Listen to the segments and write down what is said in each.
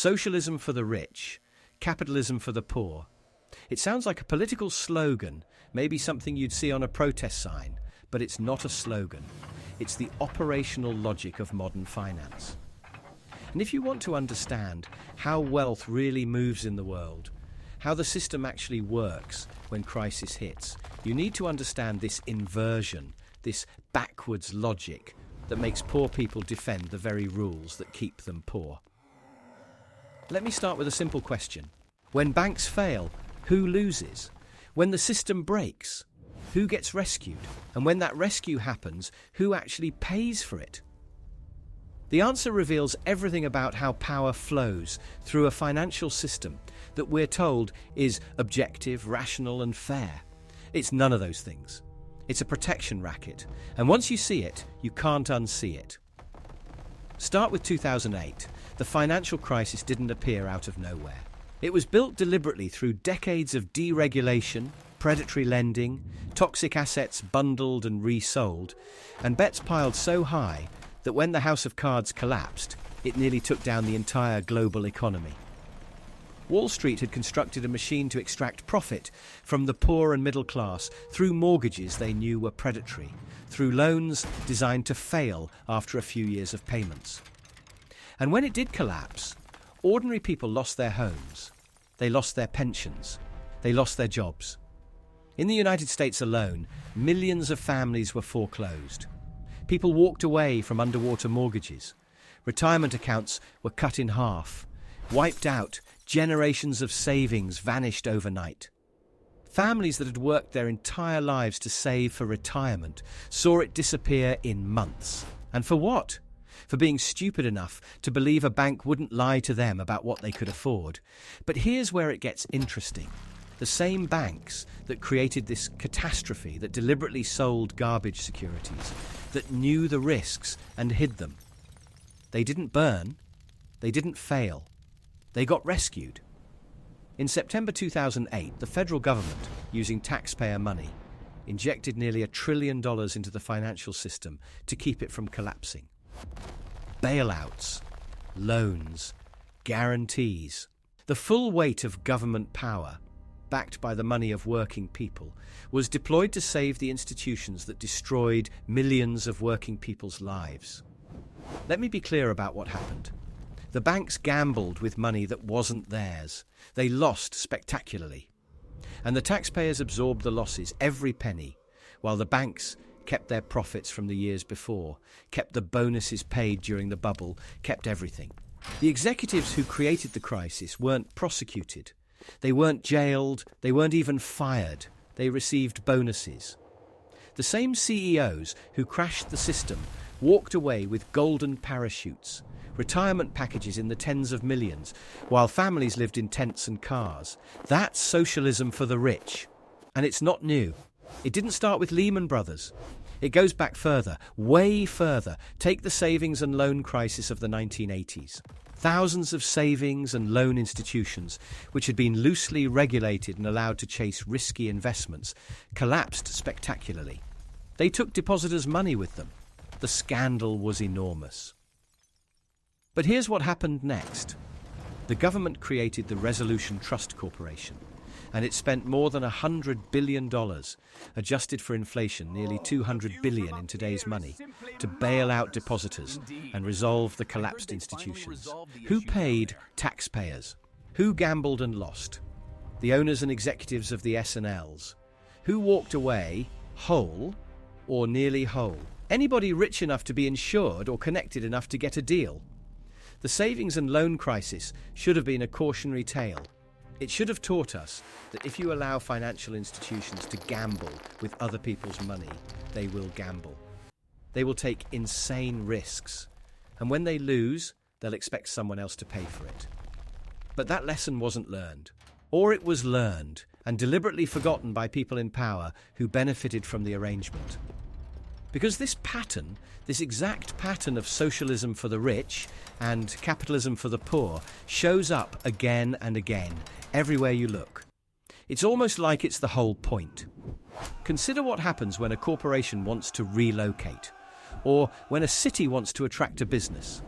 Socialism for the rich, capitalism for the poor. It sounds like a political slogan, maybe something you'd see on a protest sign, but it's not a slogan. It's the operational logic of modern finance. And if you want to understand how wealth really moves in the world, how the system actually works when crisis hits, you need to understand this inversion, this backwards logic that makes poor people defend the very rules that keep them poor. Let me start with a simple question. When banks fail, who loses? When the system breaks, who gets rescued? And when that rescue happens, who actually pays for it? The answer reveals everything about how power flows through a financial system that we're told is objective, rational, and fair. It's none of those things. It's a protection racket, and once you see it, you can't unsee it. Start with 2008. The financial crisis didn't appear out of nowhere. It was built deliberately through decades of deregulation, predatory lending, toxic assets bundled and resold, and bets piled so high that when the house of cards collapsed, it nearly took down the entire global economy. Wall Street had constructed a machine to extract profit from the poor and middle class through mortgages they knew were predatory, through loans designed to fail after a few years of payments. And when it did collapse, ordinary people lost their homes, they lost their pensions, they lost their jobs. In the United States alone, millions of families were foreclosed. People walked away from underwater mortgages. Retirement accounts were cut in half. Wiped out, generations of savings vanished overnight. Families that had worked their entire lives to save for retirement saw it disappear in months. And for what? For being stupid enough to believe a bank wouldn't lie to them about what they could afford. But here's where it gets interesting. The same banks that created this catastrophe, that deliberately sold garbage securities, that knew the risks and hid them. They didn't burn. They didn't fail. They got rescued. In September 2008, the federal government, using taxpayer money, injected nearly $1 trillion into the financial system to keep it from collapsing. Bailouts, loans, guarantees. The full weight of government power, backed by the money of working people, was deployed to save the institutions that destroyed millions of working people's lives. Let me be clear about what happened. The banks gambled with money that wasn't theirs. They lost spectacularly. And the taxpayers absorbed the losses, every penny, while the banks kept their profits from the years before, kept the bonuses paid during the bubble, kept everything. The executives who created the crisis weren't prosecuted. They weren't jailed. They weren't even fired. They received bonuses. The same CEOs who crashed the system walked away with golden parachutes, retirement packages in the tens of millions, while families lived in tents and cars. That's socialism for the rich. And it's not new. It didn't start with Lehman Brothers. It goes back further, way further. Take the savings and loan crisis of the 1980s. Thousands of savings and loan institutions, which had been loosely regulated and allowed to chase risky investments, collapsed spectacularly. They took depositors' money with them. The scandal was enormous. But here's what happened next. The government created the Resolution Trust Corporation, and it spent more than $100 billion, adjusted for inflation, nearly $200 billion in today's money, to bail out depositors and resolve the collapsed institutions. Who paid? Taxpayers. Who gambled and lost? The owners and executives of the S&Ls. Who walked away whole or nearly whole? Anybody rich enough to be insured or connected enough to get a deal. The savings and loan crisis should have been a cautionary tale. It should have taught us that if you allow financial institutions to gamble with other people's money, they will gamble. They will take insane risks. And when they lose, they'll expect someone else to pay for it. But that lesson wasn't learned. Or it was learned and deliberately forgotten by people in power who benefited from the arrangement. Because this pattern, this exact pattern of socialism for the rich and capitalism for the poor, shows up again and again, everywhere you look. It's almost like it's the whole point. Consider what happens when a corporation wants to relocate, or when a city wants to attract a business.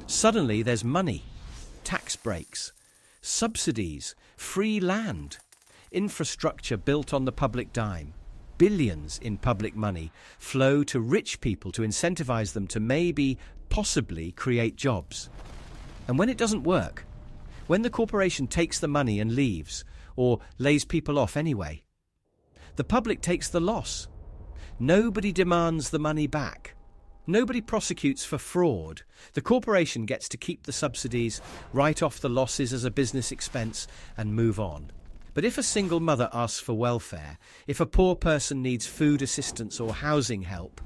Suddenly there's money. tax breaks, subsidies, free land, infrastructure built on the public dime. Billions in public money flow to rich people to incentivize them to maybe, possibly create jobs. And when it doesn't work, when the corporation takes the money and leaves, or lays people off anyway, the public takes the loss. Nobody demands the money back. Nobody prosecutes for fraud. The corporation gets to keep the subsidies, write off the losses as a business expense, and move on. But if a single mother asks for welfare, if a poor person needs food assistance or housing help,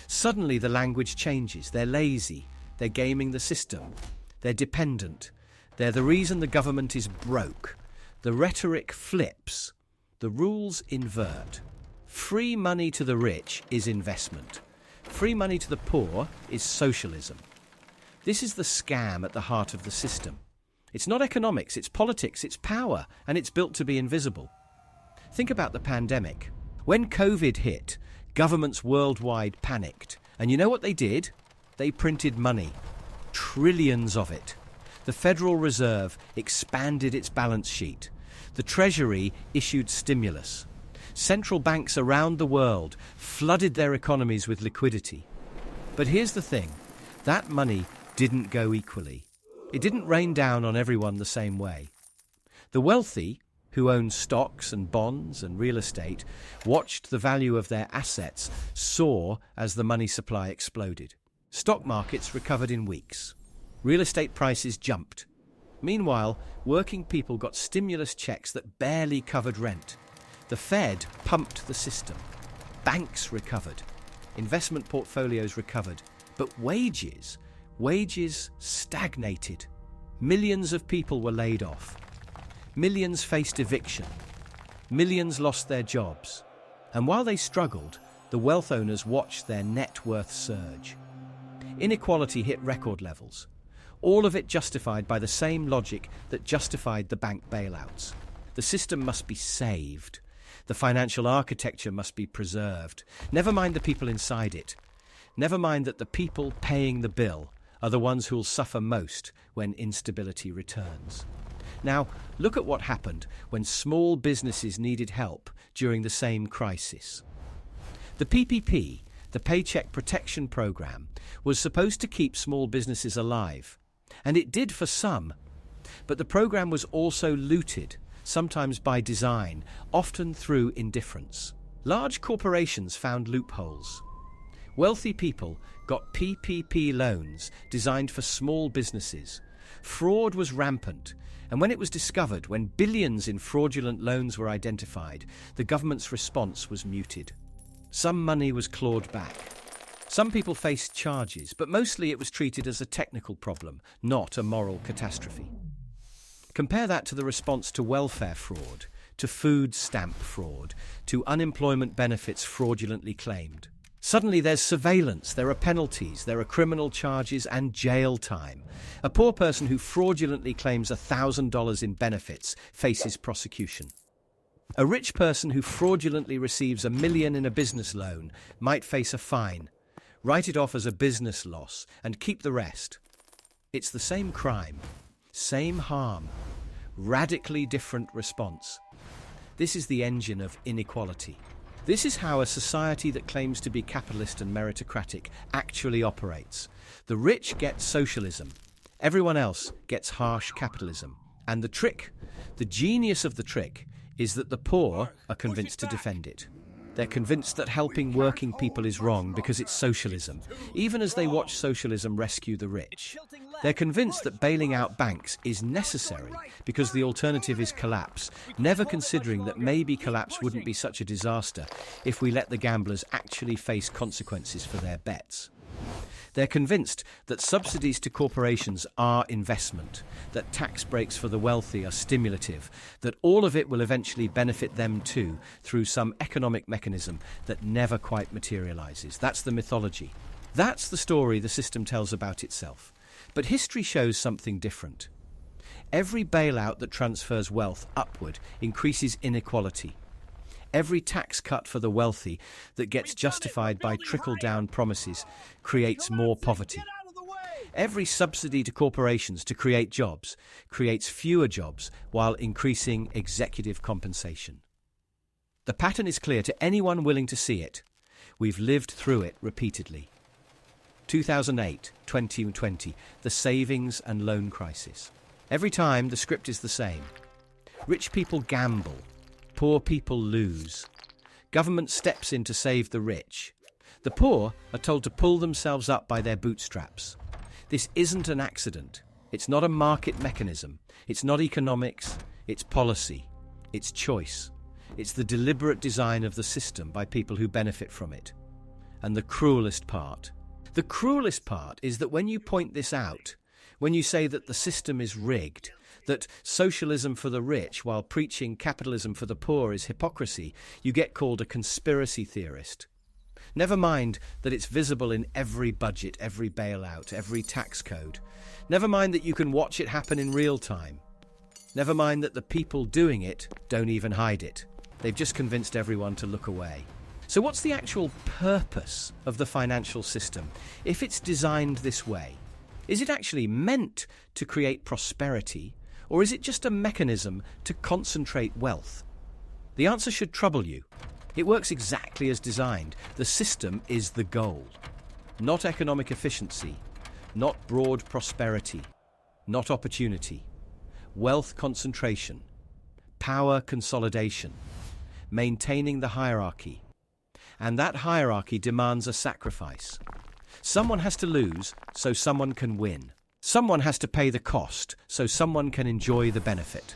suddenly the language changes. They're lazy. They're gaming the system. They're dependent. They're the reason the government is broke. The rhetoric flips. The rules invert. Free money to the rich is investment. Free money to the poor is socialism. This is the scam at the heart of the system. It's not economics, it's politics, it's power, and it's built to be invisible. Think about the pandemic. When COVID hit, governments worldwide panicked. And you know what they did? They printed money. Trillions of it. The Federal Reserve expanded its balance sheet. The Treasury issued stimulus. Central banks around the world flooded their economies with liquidity. But here's the thing. That money didn't go equally. It didn't rain down on everyone the same way. The wealthy, who owned stocks and bonds and real estate, watched the value of their assets soar as the money supply exploded. Stock markets recovered in weeks. Real estate prices jumped. Meanwhile, working people got stimulus checks that barely covered rent. The Fed pumped the system. Banks recovered. Investment portfolios recovered. But wages stagnated. Millions of people were laid off. Millions faced eviction. Millions lost their jobs. And while they struggled, the wealth owners watched their net worth surge. Inequality hit record levels. All of it justified by the same logic that justified the bank bailouts. The system must be saved. The financial architecture must be preserved. Never mind the people inside it. Never mind that the people paying the bill are the ones who'll suffer most when instability returns. Now, look at what happened when small businesses needed help during the same crisis. The PPP, the Paycheck Protection Program, was supposed to keep small businesses alive. And it did for some. But the program was also looted, sometimes by design, often through indifference. Large corporations found loopholes. Wealthy people got PPP loans designed for small businesses. Fraud was rampant, and when it was discovered, when billions in fraudulent loans were identified, the government's response was muted. Some money was clawed back. Some people faced charges, but mostly it was treated as a technical problem, not a moral catastrophe. Compare that to the response to welfare fraud, to food stamp fraud, to unemployment benefits fraudulently claimed. Suddenly there's surveillance, there are penalties, there are criminal charges and jail time. A poor person who fraudulently claims $1,000 in benefits faces prosecution. A rich person who fraudulently receives $1 million in a business loan might face a fine, write it off as a business loss, and keep the rest. It's the same crime, same harm, radically different response. This is the engine of inequality. This is how a society that claims to be capitalist and meritocratic actually operates. The rich get socialism. Everyone else gets harsh capitalism. And the trick, the genius of the trick, is that the poor are convinced to defend it. They're convinced that helping working people is wrong because it's socialism, even as they watch socialism rescue the rich. They're convinced that bailing out banks is necessary because the alternative is collapse, never considering that maybe collapse wouldn't be such a disaster if we let the gamblers actually face consequences for their bets. They're convinced that subsidies to corporations are investment, that tax breaks for the wealthy are stimulative, that all of it will eventually benefit them too through some economic mechanism that never quite materializes. That's the mythology. That's the story the system tells about itself. But history shows something different. Every bailout that transfers wealth upward increases inequality. Every tax cut for the wealthy that gets justified by trickle-down promises creates more poverty. Every subsidy to corporations to create jobs creates fewer jobs while increasing executive compensation. The pattern is clear to anyone willing to see it. We've lived through it repeatedly. 2008, 2020, the savings and loan crisis. Every time the script is the same. Rich people gamble, poor people lose. Government steps in to save the rich. The poor are told to pull themselves up by their bootstraps. This isn't an accident. It's not a market mechanism. It's not economics. It's policy. It's choice. It's the deliberate design of the system by people who benefit from it. And the cruelest part is that when you point this out, when you say that the system is rigged, that socialism for the rich while preaching capitalism for the poor is hypocrisy, you get called a conspiracy theorist. Never mind that it's visible in every budget, every bailout, every tax code. Never mind that you can watch it happen in real time. Never mind that the people doing it don't even hide it. They've just convinced everyone to look away. So what's the actual purpose of the financial system? If it's designed this way, is it actually meant to create prosperity, or is it just a mechanism to concentrate wealth? The answer should trouble you. It works exactly as designed. The system is the goal. Not economic efficiency, not broad prosperity, not opportunity. Wealth concentration, power consolidation, maintaining the hierarchy. And that hierarchy demands a sacrifice. Someone has to lose so someone can win. Someone has to pay the cost so someone can enjoy the benefit.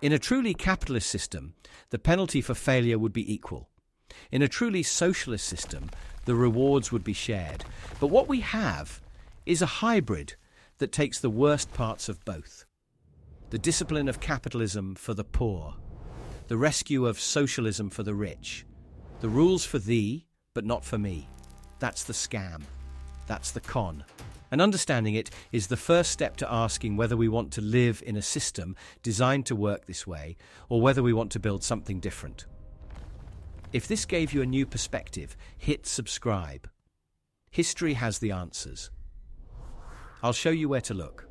In a truly capitalist system, the penalty for failure would be equal. In a truly socialist system, the rewards would be shared. But what we have is a hybrid that takes the worst parts of both. The discipline of capitalism for the poor, the rescue of socialism for the rich, the rules for thee, but not for me. That's the scam. That's the con. And understanding it is the first step to asking whether we want to live in a system designed to work this way, or whether we want to build something different. If this gave you a new perspective, hit subscribe. History has the answers. I'll show you where to look.